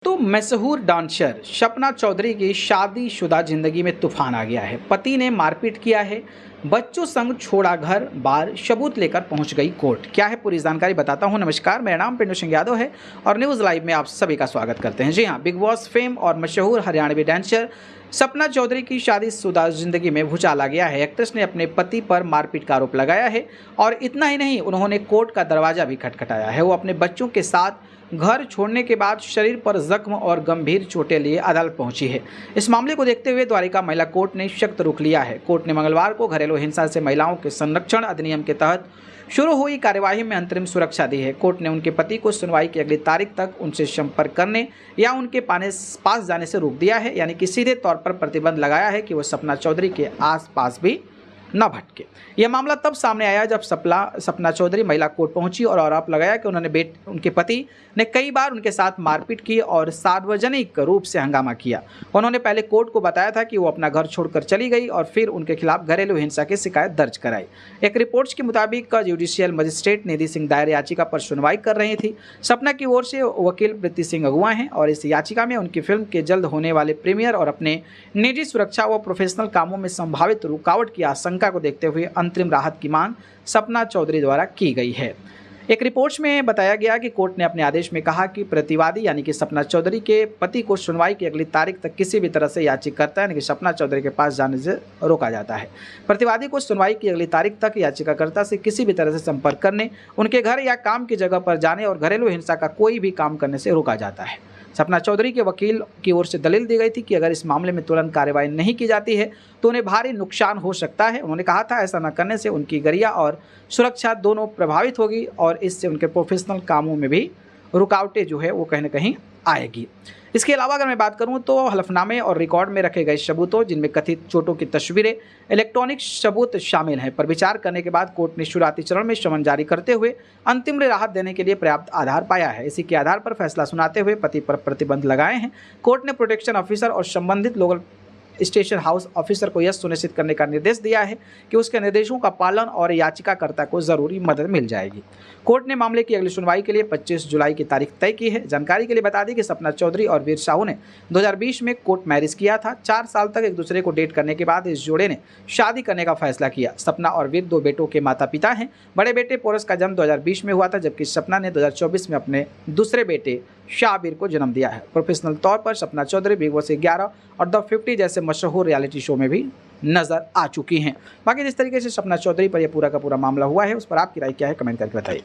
तो मशहूर डांसर सपना चौधरी की शादीशुदा जिंदगी में तूफान आ गया है। पति ने मारपीट किया है, बच्चों संग छोड़ा घर बार, सबूत लेकर पहुंच गई कोर्ट। क्या है पूरी जानकारी बताता हूं। नमस्कार, मेरा नाम पिंटू सिंह यादव है और न्यूज़ लाइव में आप सभी का स्वागत करते हैं। जी हां, बिग बॉस फेम और मशहूर हरियाणवी डांसर सपना चौधरी की शादीशुदा जिंदगी में भूचाल आ गया है। एक्ट्रेस ने अपने पति पर मारपीट का आरोप लगाया है और इतना ही नहीं, उन्होंने कोर्ट का दरवाजा भी खटखटाया है। वो अपने बच्चों के साथ घर छोड़ने के बाद शरीर पर जख्म और गंभीर चोटें लिए अदालत पहुंची है। इस मामले को देखते हुए द्वारिका महिला कोर्ट ने सख्त रुख लिया है। कोर्ट ने मंगलवार को घरेलू हिंसा से महिलाओं के संरक्षण अधिनियम के तहत शुरू हुई कार्यवाही में अंतरिम सुरक्षा दी है। कोर्ट ने उनके पति को सुनवाई की अगली तारीख तक उनसे संपर्क करने या उनके पास जाने से रोक दिया है, यानी कि सीधे तौर पर प्रतिबंध लगाया है कि वो सपना चौधरी के आसपास भी न भटके। यह मामला तब सामने आया जब सपना चौधरी महिला कोर्ट पहुंची और आरोप लगाया कि उनके पति ने कई बार उनके साथ मारपीट की और सार्वजनिक रूप से हंगामा किया। उन्होंने पहले कोर्ट को बताया था कि वो अपना घर छोड़कर चली गई और फिर उनके खिलाफ घरेलू हिंसा की शिकायत दर्ज कराई। एक रिपोर्ट्स के मुताबिक जुडिशियल मजिस्ट्रेट निधि सिंह दायर याचिका पर सुनवाई कर रही थी। सपना की ओर से वकील प्रीति सिंह अगुआ हैं और इस याचिका में उनकी फिल्म के जल्द होने वाले प्रीमियर और अपने निजी सुरक्षा व प्रोफेशनल कामों में संभावित रुकावट की आशंका को देखते हुए अंतरिम राहत की मांग सपना चौधरी द्वारा की गई है। एक रिपोर्ट्स में बताया गया कि कोर्ट ने अपने आदेश में कहा कि प्रतिवादी यानी कि सपना चौधरी के पति को सुनवाई की अगली तारीख तक किसी भी तरह से याचिकाकर्ता यानी कि सपना चौधरी के पास जाने से रोका जाता है। प्रतिवादी को सुनवाई की अगली तारीख तक याचिकाकर्ता से किसी भी तरह से संपर्क करने, उनके घर या काम की जगह पर जाने और घरेलू हिंसा का कोई भी काम करने से रोका जाता है। सपना चौधरी के वकील की ओर से दलील दी गई थी कि अगर इस मामले में तुरंत कार्रवाई नहीं की जाती है तो उन्हें भारी नुकसान हो सकता है। उन्होंने कहा था ऐसा न करने से उनकी गरिया और सुरक्षा दोनों प्रभावित होगी और इससे उनके प्रोफेशनल कामों में भी रुकावटें जो है वो कहीं ना कहीं आएगी। इसके अलावा अगर मैं बात करूं तो हलफनामे और रिकॉर्ड में रखे गए सबूतों, जिनमें कथित चोटों की तस्वीरें, इलेक्ट्रॉनिक सबूत शामिल हैं, पर विचार करने के बाद कोर्ट ने शुरुआती चरण में समन जारी करते हुए अंतिम राहत देने के लिए पर्याप्त आधार पाया है। इसी के आधार पर फैसला सुनाते हुए पति पर प्रतिबंध लगाए हैं। कोर्ट ने प्रोटेक्शन ऑफिसर और संबंधित लोकल स्टेशन हाउस ऑफिसर को यह सुनिश्चित करने का निर्देश दिया है कि उसके निर्देशों का पालन और याचिकाकर्ता को जरूरी मदद मिल जाएगी। कोर्ट ने मामले की अगली सुनवाई के लिए 25 जुलाई की तारीख तय की है। जानकारी के लिए बता दी कि सपना चौधरी और वीर साहू ने 2020 में कोर्ट मैरिज किया था। 4 साल तक एक दूसरे को डेट करने के बाद इस जोड़े ने शादी करने का फैसला किया। सपना और वीर 2 बेटों के माता पिता हैं। बड़े बेटे पोरस का जन्म 2020 में हुआ था, जबकि सपना ने 2024 में अपने दूसरे बेटे शाहबीर को जन्म दिया है। प्रोफेशनल तौर पर सपना चौधरी बिग बॉस 11 और द 50 जैसे मशहूर रियलिटी शो में भी नजर आ चुकी हैं। बाकी जिस तरीके से सपना चौधरी पर यह पूरा का पूरा मामला हुआ है, उस पर आपकी राय क्या है, कमेंट करके बताइए।